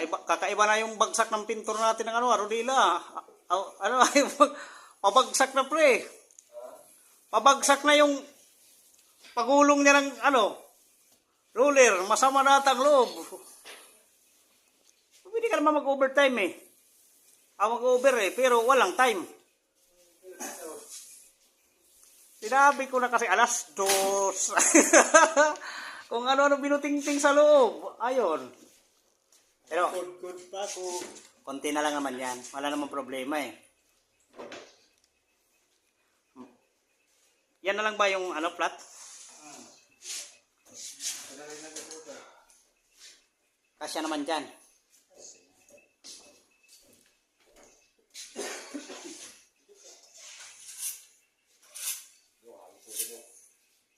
Kakaiba na yung bagsak ng pintor natin ng ano, Rodila. Ano, pabagsak na pre. Pabagsak na yung pagulong niya ng ano, roller. Masama na ata ang loob. Pwede ka naman mag-overtime eh. Mag-over eh, pero walang time. Sinabi ko na kasi alas 2. Kung ano-ano binutingting sa loob. Ayun. Pero, Good pa ko. konti na lang naman yan. Wala namang problema eh. Yan na lang ba yung ano, flat? Kasya naman dyan.